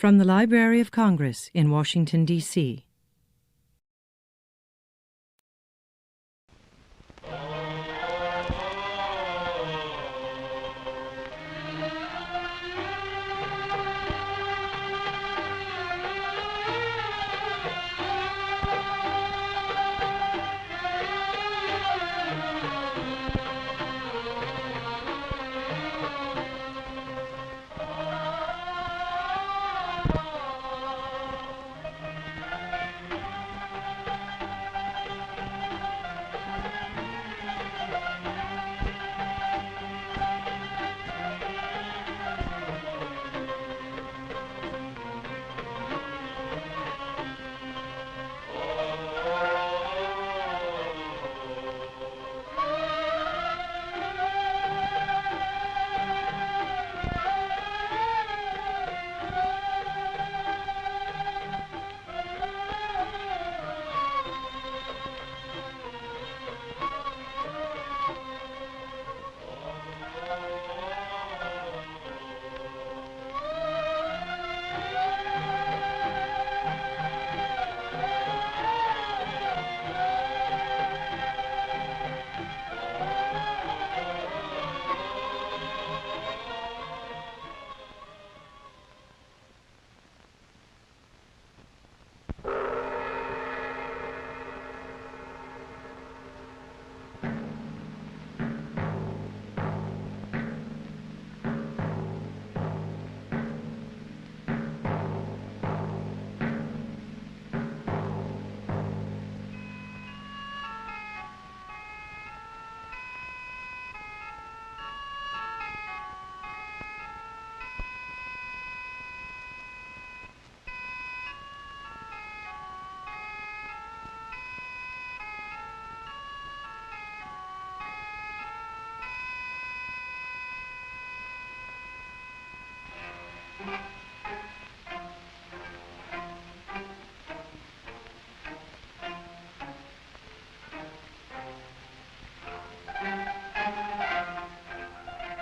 From the Library of Congress in Washington, D.C.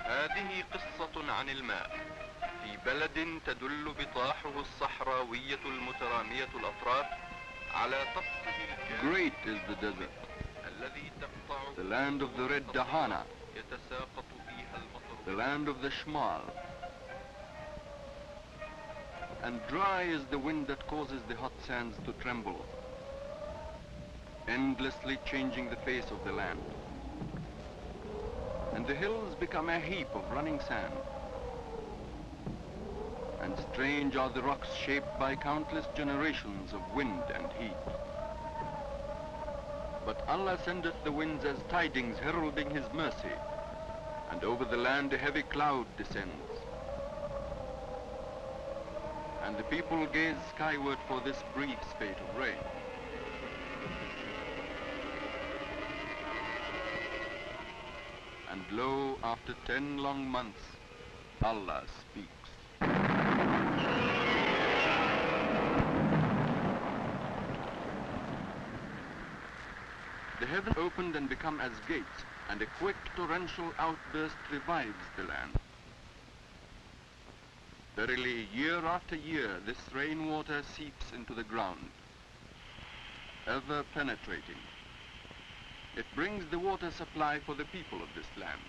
هذه قصة عن الماء في بلد تدل بطاحه الصحراوية المترامية الأطراف على طقسه Great is the desert, الذي تقطع the land of the red dahana, يتساقط فيها المطر the land of the shmal. And dry is the wind that causes the hot sands to tremble, endlessly changing the face of the land. And the hills become a heap of running sand. And strange are the rocks shaped by countless generations of wind and heat. But Allah sendeth the winds as tidings heralding his mercy, and over the land a heavy cloud descends. And the people gaze skyward for this brief spate of rain. And lo, after 10 long months, Allah speaks. The heavens opened and become as gates, and a quick torrential outburst revives the land. Verily, year after year, this rainwater seeps into the ground, ever penetrating. It brings the water supply for the people of this land.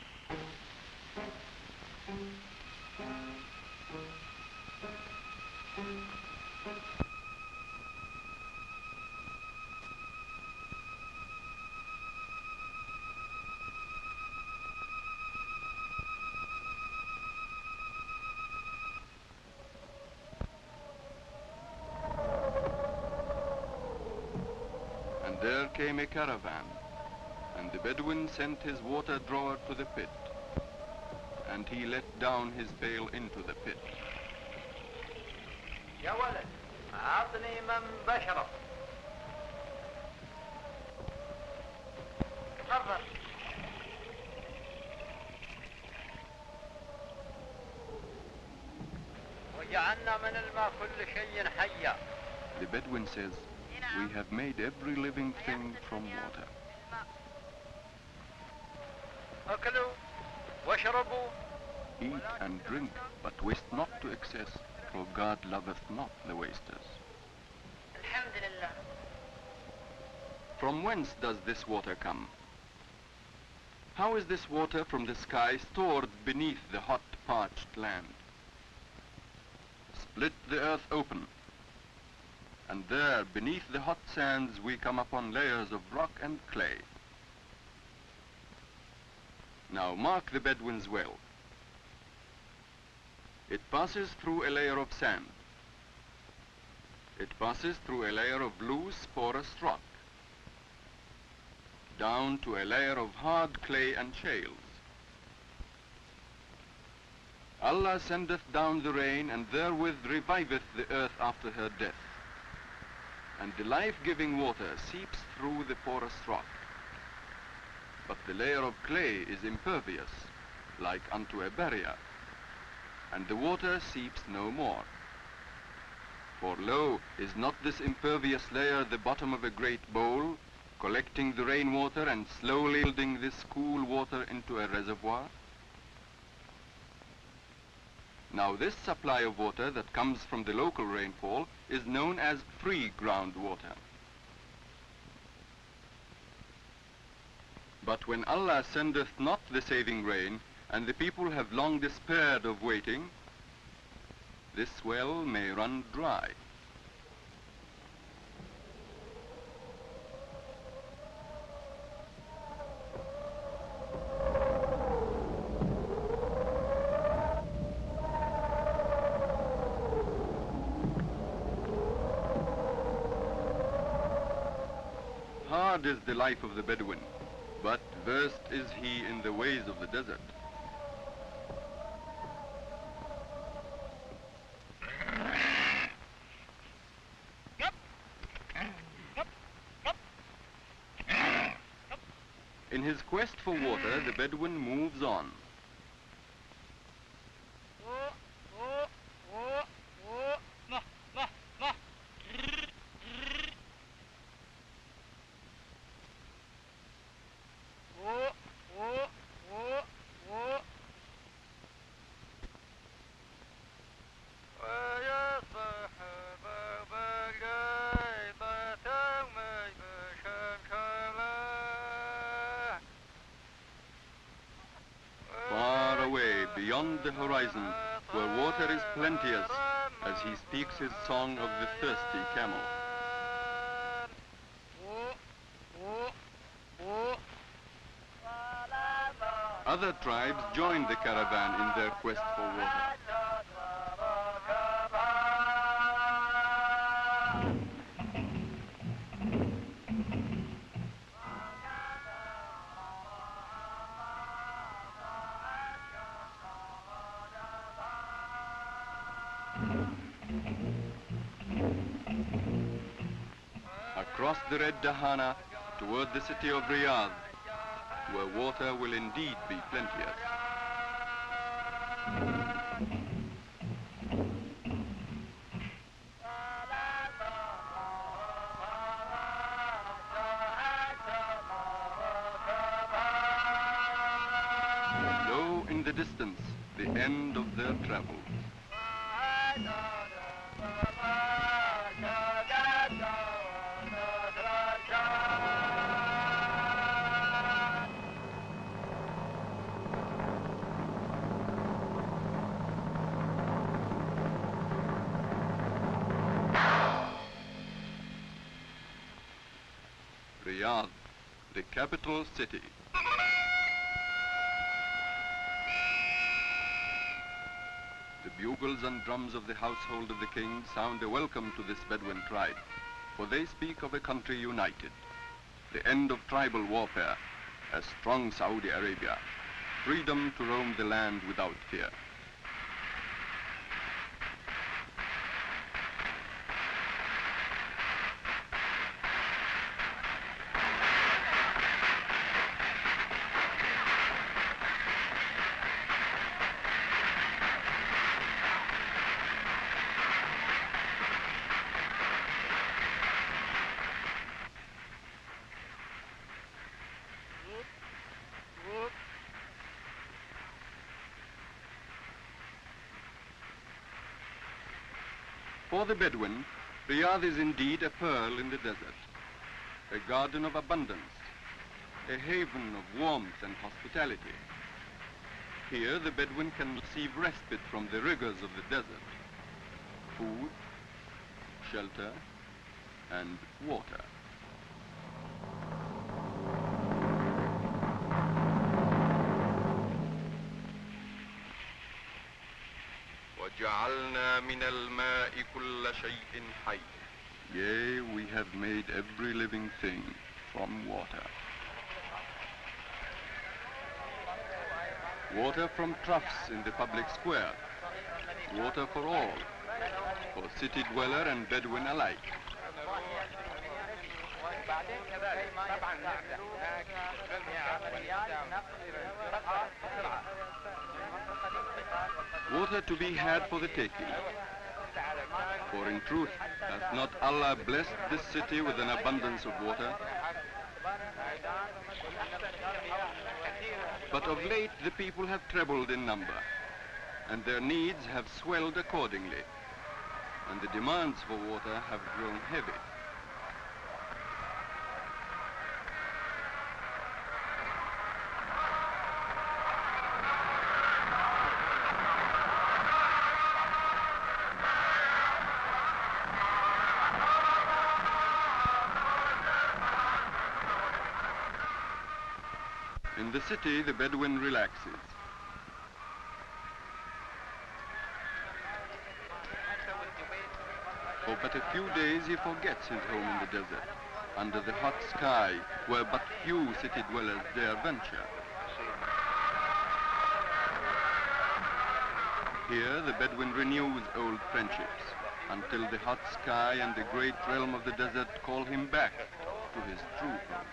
And there came a caravan, and the Bedouin sent his water drawer to the pit, and he let down his pail into the pit. يا ولد أعطني من بشرب. تفضل. وجعلنا من الماء كل شيء حيا. The Bedouin says, we have made every living thing from water. أكلوا واشربوا. Eat and drink, but waste not to excess. for God loveth not the wasters. الحمد لله. From whence does this water come? How is this water from the sky stored beneath the hot, parched land? Split the earth open, and there, beneath the hot sands, we come upon layers of rock and clay. Now mark the Bedouins well. It passes through a layer of sand. It passes through a layer of loose, porous rock, down to a layer of hard clay and shales. Allah sendeth down the rain, and therewith reviveth the earth after her death. And the life-giving water seeps through the porous rock. But the layer of clay is impervious, like unto a barrier, and the water seeps no more. For lo, is not this impervious layer the bottom of a great bowl, collecting the rainwater and slowly building this cool water into a reservoir? Now this supply of water that comes from the local rainfall is known as free groundwater. But when Allah sendeth not the saving rain, and the people have long despaired of waiting, this well may run dry. Hard is the life of the Bedouin, but versed is he in the ways of the desert. In his quest for water, the Bedouin moves on. Far away, beyond the horizon, where water is plenteous, as he speaks his song of the thirsty camel. Other tribes join the caravan in their quest for water. Across the Red Dahana toward the city of Riyadh, where water will indeed be plenteous. Low in the distance, the end of their travels. Riyadh, the capital city. The bugles and drums of the household of the king sound a welcome to this Bedouin tribe, for they speak of a country united, the end of tribal warfare, a strong Saudi Arabia, freedom to roam the land without fear. For the Bedouin, Riyadh is indeed a pearl in the desert, a garden of abundance, a haven of warmth and hospitality. Here the Bedouin can receive respite from the rigors of the desert, food, shelter, and water. وجعلنا من الماء كل شيء حي. Yea, we have made every living thing from water. Water from troughs in the public square. Water for all, for city dweller and Bedouin alike. Water to be had for the taking. For in truth, hath not Allah blessed this city with an abundance of water? But of late the people have trebled in number, and their needs have swelled accordingly, and the demands for water have grown heavy. In the city, the Bedouin relaxes. For but a few days he forgets his home in the desert, under the hot sky, where but few city dwellers dare venture. Here the Bedouin renews old friendships, until the hot sky and the great realm of the desert call him back to his true home.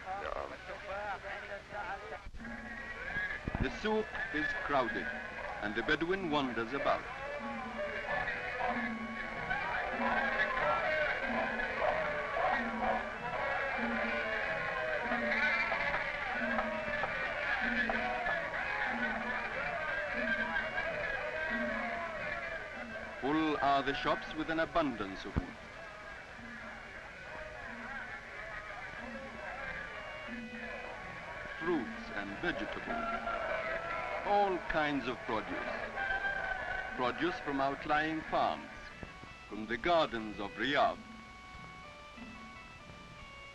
The souk is crowded, and the Bedouin wanders about. Full are the shops with an abundance of food. Fruits and vegetables, all kinds of produce. Produce from outlying farms, from the gardens of Riyadh.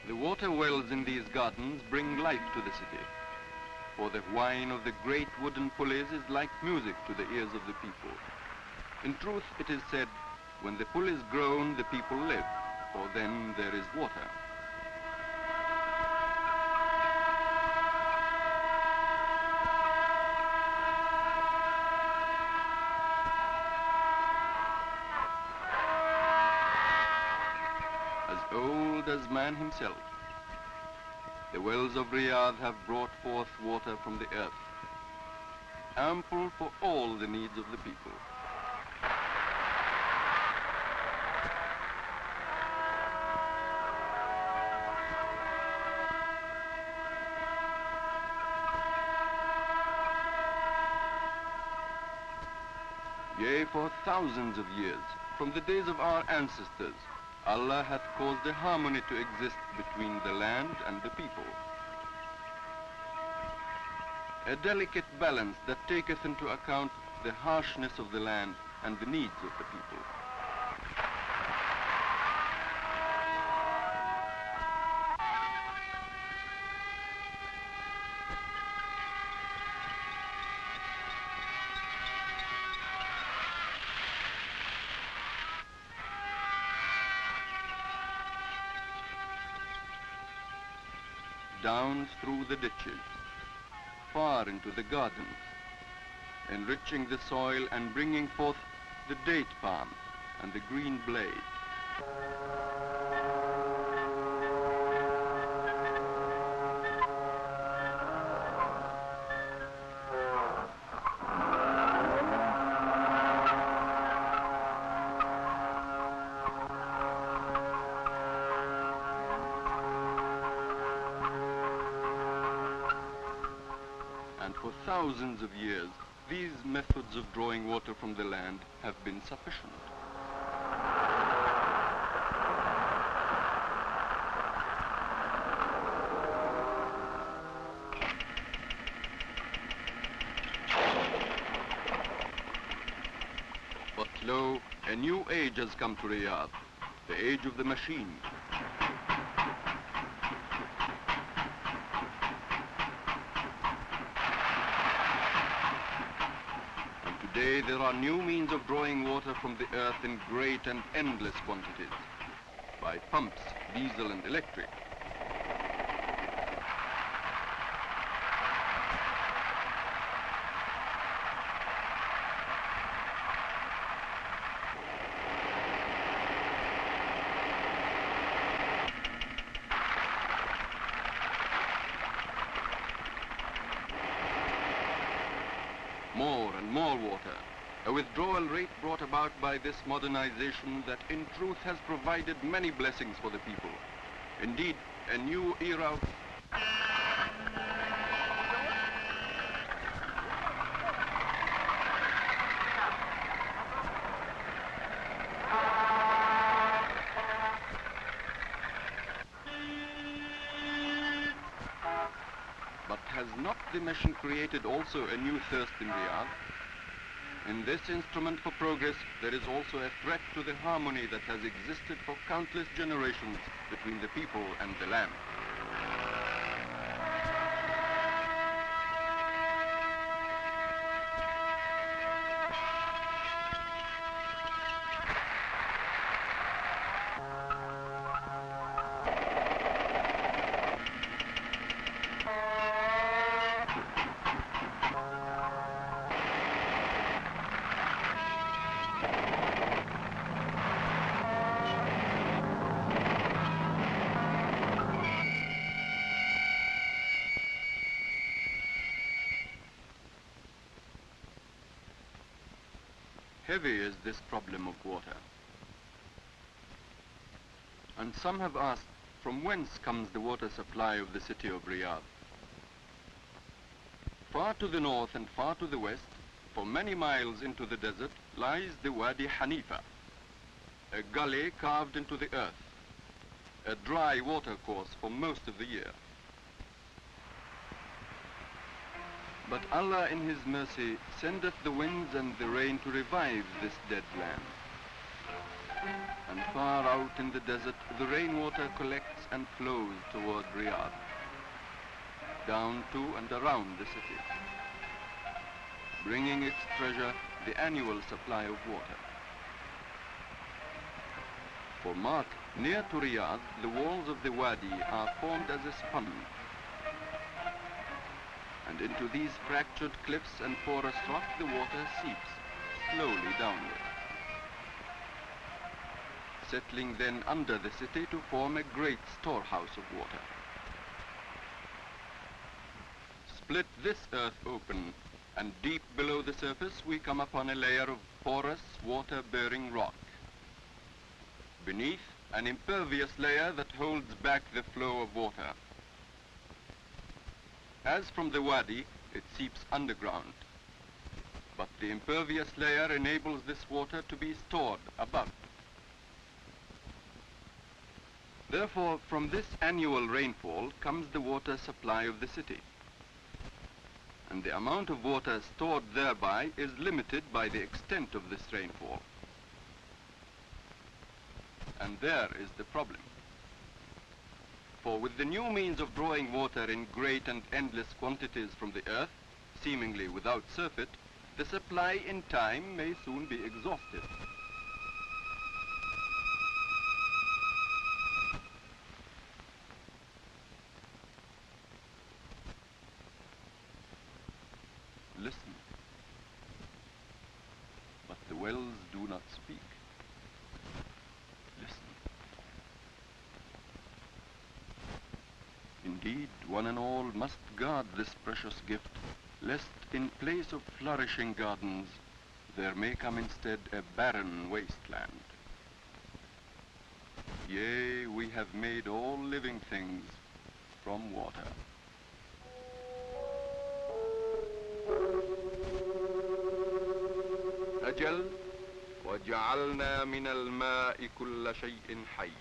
The water wells in these gardens bring life to the city, for the whine of the great wooden pulleys is like music to the ears of the people. In truth, it is said, when the pull is grown, the people live, for then there is water. As old as man himself, the wells of Riyadh have brought forth water from the earth, ample for all the needs of the people. Yea, for thousands of years, from the days of our ancestors, Allah hath caused a harmony to exist between the land and the people. A delicate balance that taketh into account the harshness of the land and the needs of the people. Down through the ditches, far into the gardens, enriching the soil and bringing forth the date palm and the green blade. And for thousands of years, these methods of drawing water from the land have been sufficient. A new age has come to Riyadh, the age of the machine. And today there are new means of drawing water from the earth in great and endless quantities, by pumps, diesel and electric. More and more water, a withdrawal rate brought about by this modernization that in truth has provided many blessings for the people. Indeed, a new era of But has not the machine created also a new thirst in Riyadh? In this instrument for progress, there is also a threat to the harmony that has existed for countless generations between the people and the land. Heavy is this problem of water. And some have asked, from whence comes the water supply of the city of Riyadh? Far to the north and far to the west, for many miles into the desert, lies the Wadi Hanifa, a gully carved into the earth, a dry water course for most of the year. But Allah in His mercy sendeth the winds and the rain to revive this dead land. And far out in the desert, the rainwater collects and flows toward Riyadh, down to and around the city, bringing its treasure, the annual supply of water. For mark, near to Riyadh, the walls of the wadi are formed as a sponge, and into these fractured cliffs and porous rock the water seeps slowly downward, settling then under the city to form a great storehouse of water. Split this earth open, and deep below the surface we come upon a layer of porous, water-bearing rock. Beneath, an impervious layer that holds back the flow of water. As from the wadi, it seeps underground, but the impervious layer enables this water to be stored above. Therefore, from this annual rainfall comes the water supply of the city, and the amount of water stored thereby is limited by the extent of this rainfall. And there is the problem. For with the new means of drawing water in great and endless quantities from the earth, seemingly without surfeit, the supply in time may soon be exhausted. Listen, but the wells do not speak. Listen. Indeed, one and all must guard this precious gift, lest in place of flourishing gardens, there may come instead a barren wasteland. Yea, we have made all living things from water. أجل وجعلنا من الماء كل شيء حي.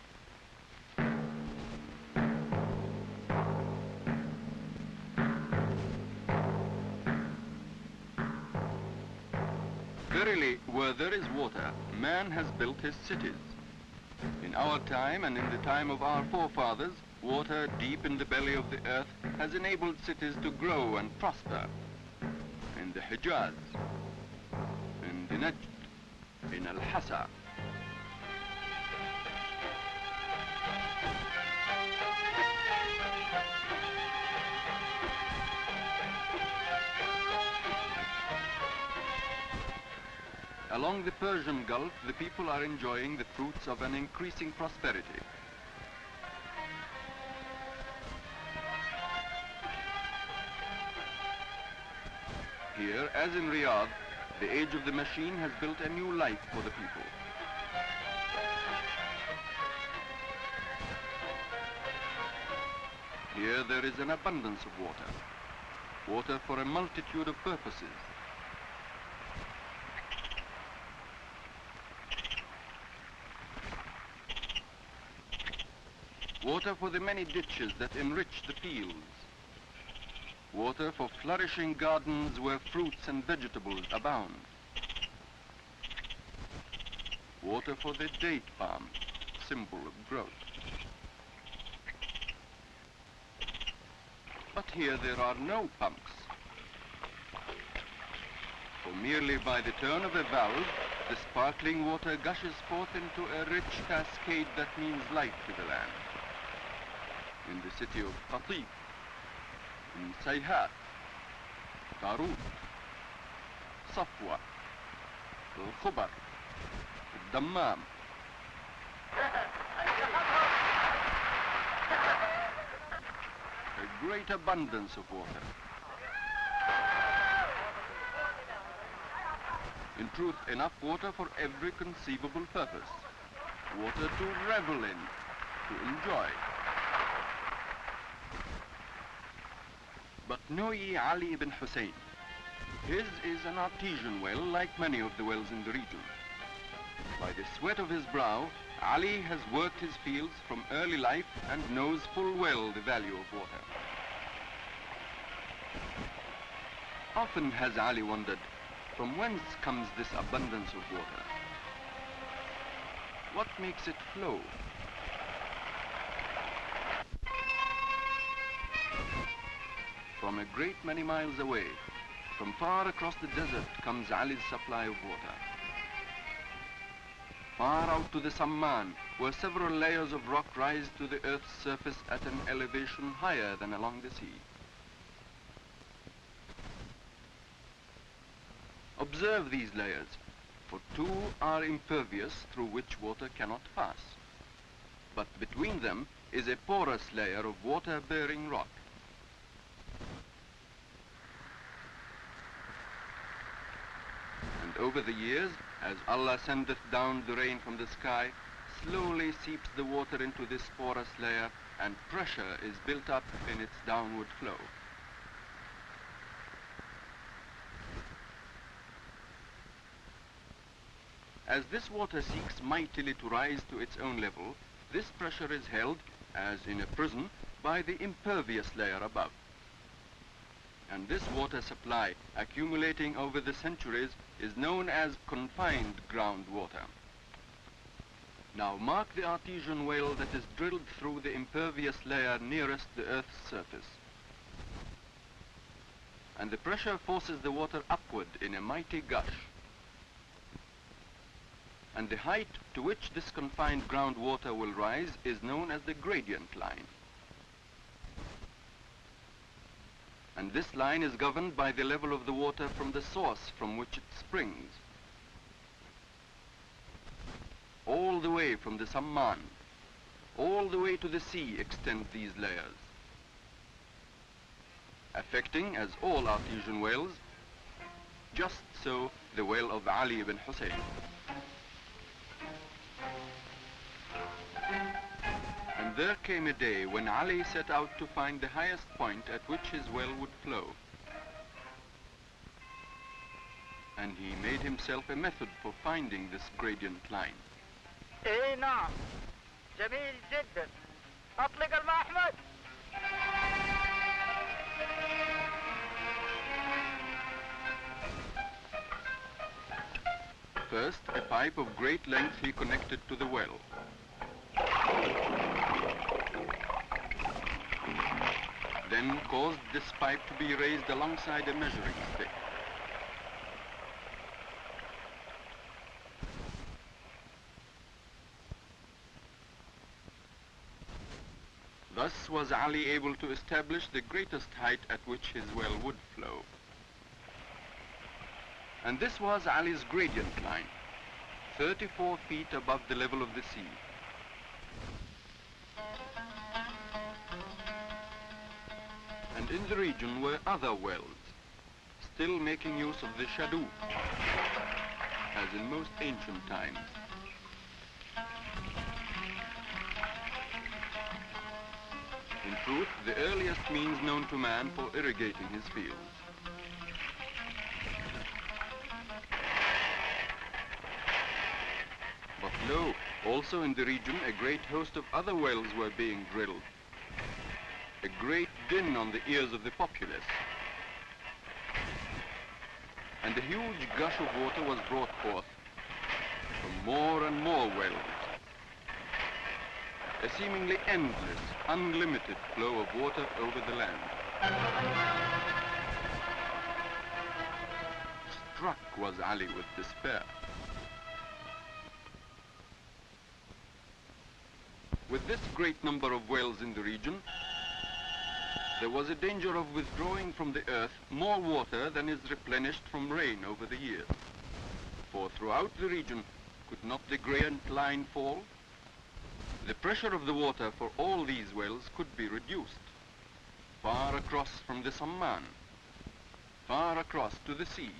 Verily, say, where there is water, man has built his cities. In our time and in the time of our forefathers, water deep in the belly of the earth has enabled cities to grow and prosper. In the Hijaz, in the Najd, in Al-Hassa. Along the Persian Gulf, the people are enjoying the fruits of an increasing prosperity. Here, as in Riyadh, the age of the machine has built a new life for the people. Here there is an abundance of water. Water for a multitude of purposes. Water for the many ditches that enrich the fields. Water for flourishing gardens where fruits and vegetables abound. Water for the date palm, symbol of growth. But here there are no pumps. For merely by the turn of a valve, the sparkling water gushes forth into a rich cascade that means life to the land. In the city of Khatib, in Sayhat, Tarut, Safwa, Al-Khubar, Al-Dammam. A great abundance of water. In truth, enough water for every conceivable purpose. Water to revel in, to enjoy. But know ye Ali ibn Hussein. His is an artesian well like many of the wells in the region. By the sweat of his brow, Ali has worked his fields from early life and knows full well the value of water. Often has Ali wondered, from whence comes this abundance of water? What makes it flow? From a great many miles away, from far across the desert comes Ali's supply of water. Far out to the Samman, where several layers of rock rise to the earth's surface at an elevation higher than along the sea. Observe these layers, for two are impervious through which water cannot pass. But between them is a porous layer of water-bearing rock. And over the years, as Allah sendeth down the rain from the sky, slowly seeps the water into this porous layer and pressure is built up in its downward flow. As this water seeks mightily to rise to its own level, this pressure is held, as in a prison, by the impervious layer above. And this water supply, accumulating over the centuries, is known as confined groundwater. Now mark the artesian well that is drilled through the impervious layer nearest the earth's surface. And the pressure forces the water upward in a mighty gush. And the height to which this confined groundwater will rise is known as the gradient line. And this line is governed by the level of the water from the source from which it springs. All the way from the Samman, all the way to the sea extend these layers, affecting, as all artesian wells, just so the well of Ali ibn Hussein. And there came a day when Ali set out to find the highest point at which his well would flow. And he made himself a method for finding this gradient line. ايه نعم جميل جدا اطلق الماء احمد. First, a pipe of great length he connected to the well. Then caused this pipe to be raised alongside a measuring stick. Thus was Ali able to establish the greatest height at which his well would flow. And this was Ali's gradient line, 34 feet above the level of the sea. And in the region were other wells, still making use of the shadoo, as in most ancient times. In truth, the earliest means known to man for irrigating his fields. But lo, also in the region a great host of other wells were being drilled. A great din on the ears of the populace. And a huge gush of water was brought forth from more and more wells. A seemingly endless, unlimited flow of water over the land. Struck was Ali with despair. With this great number of wells in the region, there was a danger of withdrawing from the earth more water than is replenished from rain over the year. For throughout the region, could not the gradient line fall? The pressure of the water for all these wells could be reduced, far across from the Samman, far across to the sea.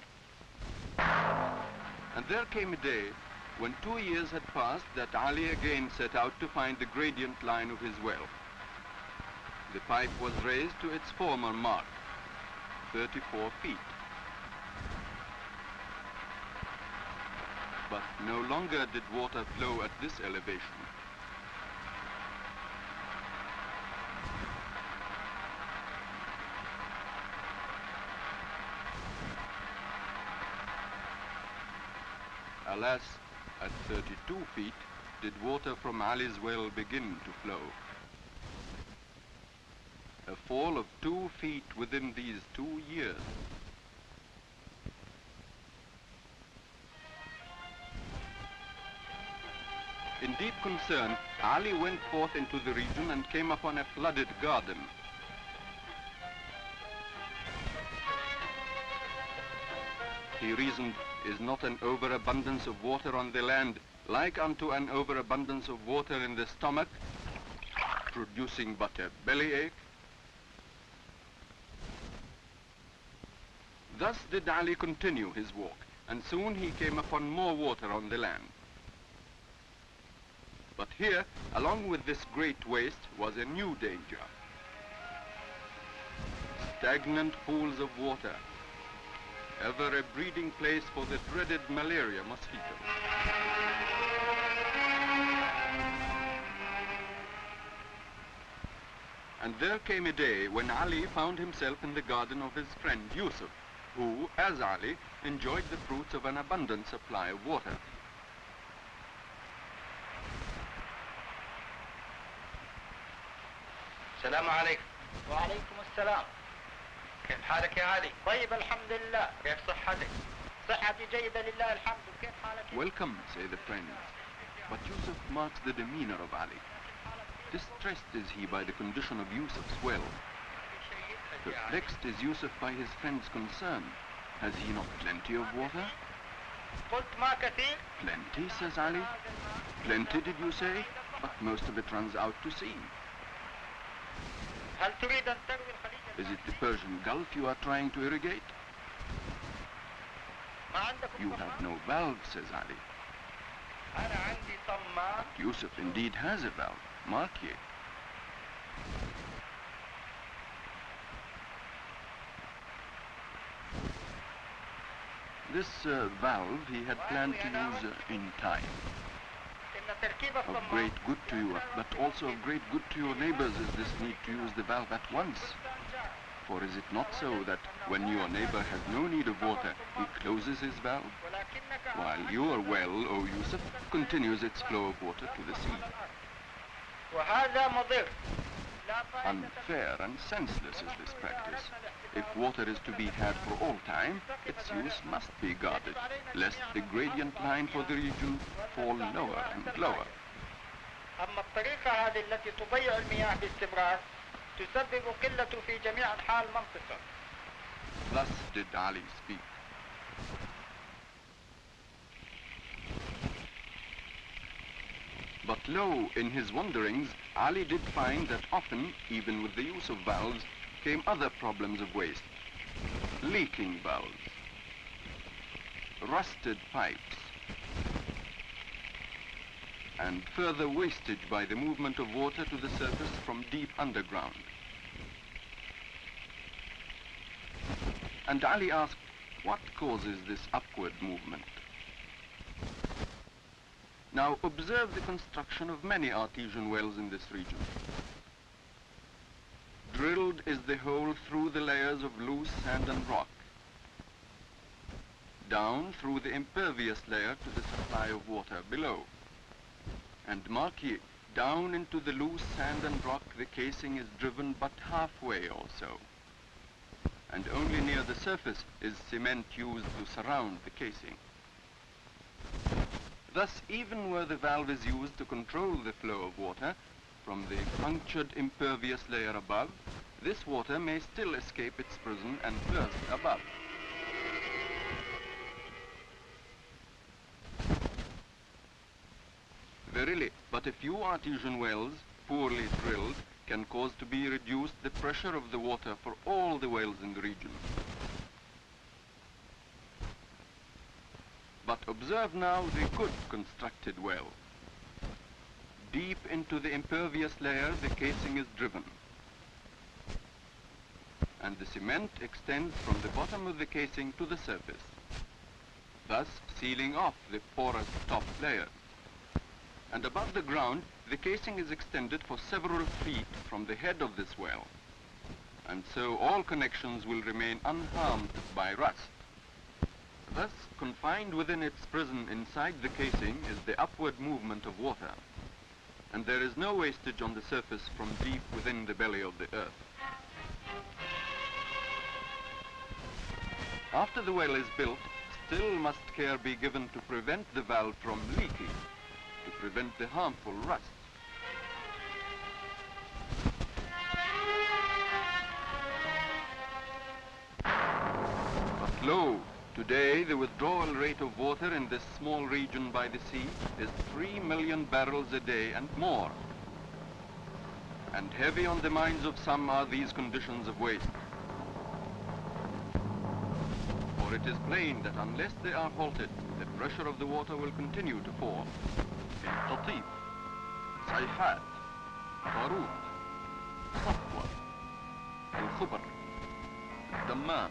And there came a day when 2 years had passed that Ali again set out to find the gradient line of his well. The pipe was raised to its former mark, 34 feet. But no longer did water flow at this elevation. Alas, at 32 feet did water from Ali's well begin to flow. A fall of 2 feet within these 2 years. In deep concern, Ali went forth into the region and came upon a flooded garden. He reasoned, is not an overabundance of water on the land like unto an overabundance of water in the stomach, producing but a bellyache? Thus did Ali continue his walk, and soon he came upon more water on the land. But here, along with this great waste, was a new danger. Stagnant pools of water, ever a breeding place for the dreaded malaria mosquito. And there came a day when Ali found himself in the garden of his friend Yusuf, who, as Ali, enjoyed the fruits of an abundant supply of water. السلام عليكم. وعليكم السلام. كيف حالك يا علي؟ طيب الحمد لله. كيف صحتك؟ صحتي جيدة لله الحمد. كيف حالك؟ Welcome, say the friends. But Yusuf marks the demeanor of Ali. Distressed is he by the condition of Yusuf's well. Perplexed is Yusuf by his friend's concern. Has he not plenty of water? قلت ما كثير. Plenty, says Ali. Plenty, did you say? But most of it runs out to sea. هل تريد أن تروي الخليج؟ Is it the Persian Gulf you are trying to irrigate? ما عندكم You have no valve, says Ali. أنا عندي صمام. Yusuf indeed has a valve. Mark ye. This valve he had planned to use in time. Of great good to you, but also of great good to your neighbors is this need to use the valve at once. For is it not so that when your neighbor has no need of water, he closes his valve? while your well, O Yusuf, continues its flow of water to the sea. وهذا مضر. لا فائدة. Unfair and senseless is this practice. If water is to be had for all time, its use must be guarded, lest the gradient line for the region fall lower and lower. أما الطريقة هذه التي تضيع المياه باستمرار تسبب قلة في جميع أنحاء المنطقة. Thus did Ali speak. But lo, in his wanderings, Ali did find that often, even with the use of valves, came other problems of waste. Leaking valves, rusted pipes, and further wastage by the movement of water to the surface from deep underground. And Ali asked, what causes this upward movement? Now observe the construction of many artesian wells in this region. Drilled is the hole through the layers of loose sand and rock, down through the impervious layer to the supply of water below. And mark ye, down into the loose sand and rock the casing is driven but halfway or so. And only near the surface is cement used to surround the casing. Thus, even where the valve is used to control the flow of water from the punctured impervious layer above, this water may still escape its prison and burst above. Verily, but a few artesian wells, poorly drilled, can cause to be reduced the pressure of the water for all the wells in the region. But observe now the good constructed well. Deep into the impervious layer the casing is driven, and the cement extends from the bottom of the casing to the surface, thus sealing off the porous top layer. And above the ground the casing is extended for several feet from the head of this well, and so all connections will remain unharmed by rust. Thus, confined within its prison inside the casing is the upward movement of water, and there is no wastage on the surface from deep within the belly of the earth. After the well is built, still must care be given to prevent the valve from leaking, to prevent the harmful rust. But lo, today the withdrawal rate of water in this small region by the sea is 3 million barrels a day and more. And heavy on the minds of some are these conditions of waste. For it is plain that unless they are halted, the pressure of the water will continue to fall. القطيف, صيحات, باروت, صفوة, الخبر, الدمام.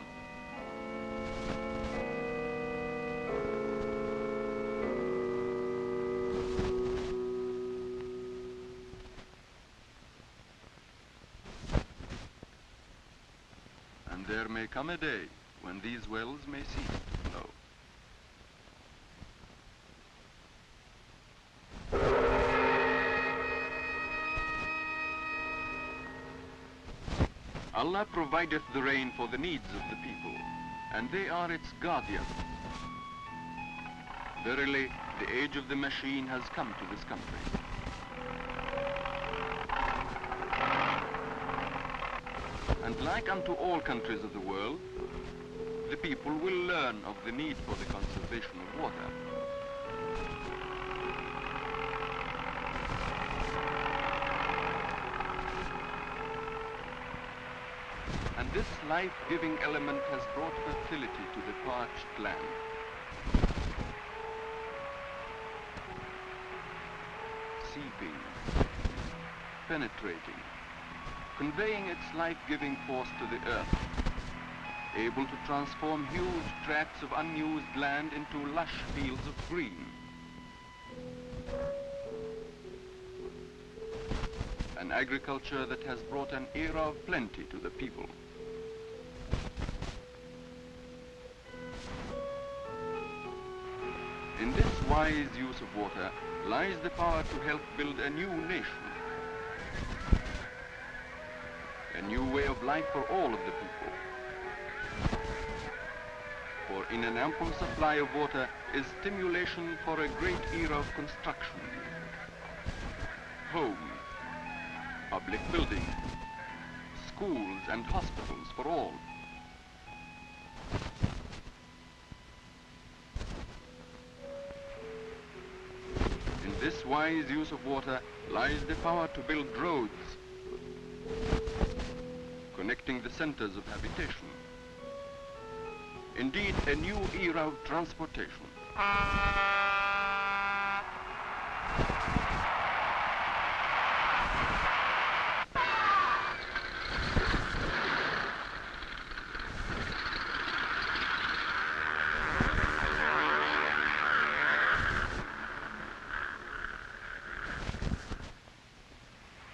And there may come a day when these wells may cease to flow. Allah provideth the rain for the needs of the people, and they are its guardians. Verily, the age of the machine has come to this country. And like unto all countries of the world, the people will learn of the need for the conservation of water. And this life-giving element has brought fertility to the parched land. Seeping, penetrating, conveying its life-giving force to the earth, able to transform huge tracts of unused land into lush fields of green. An agriculture that has brought an era of plenty to the people. wise use of water lies the power to help build a new nation, a new way of life for all of the people. For in an ample supply of water is stimulation for a great era of construction. Homes, public buildings, schools and hospitals for all. In this wise use of water lies the power to build roads, connecting the centers of habitation. Indeed, a new era of transportation.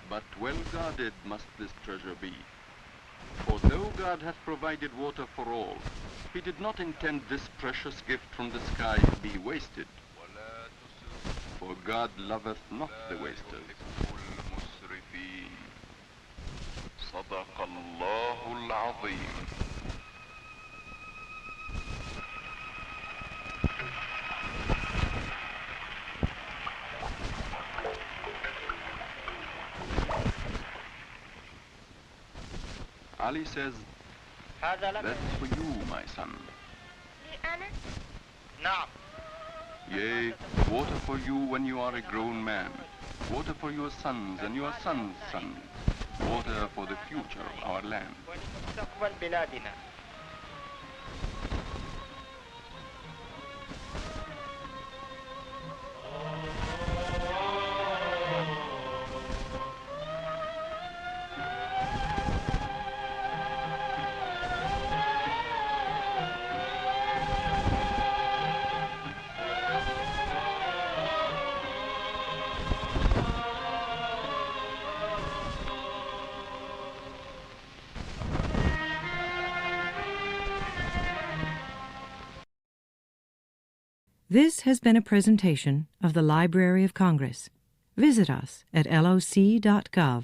But well guarded must this treasure be. For though God hath provided water for all, he did not intend this precious gift from the sky to be wasted. For God loveth not the wasters. صدق الله العظيم. Ali says, هذا لك. that's for you, my son. لي أنا؟ نعم. Yea, water for you when you are a grown man. Water for your sons and your sons' sons. Water for the future of our land. ولمستقبل بلادنا. This has been a presentation of the Library of Congress. Visit us at loc.gov.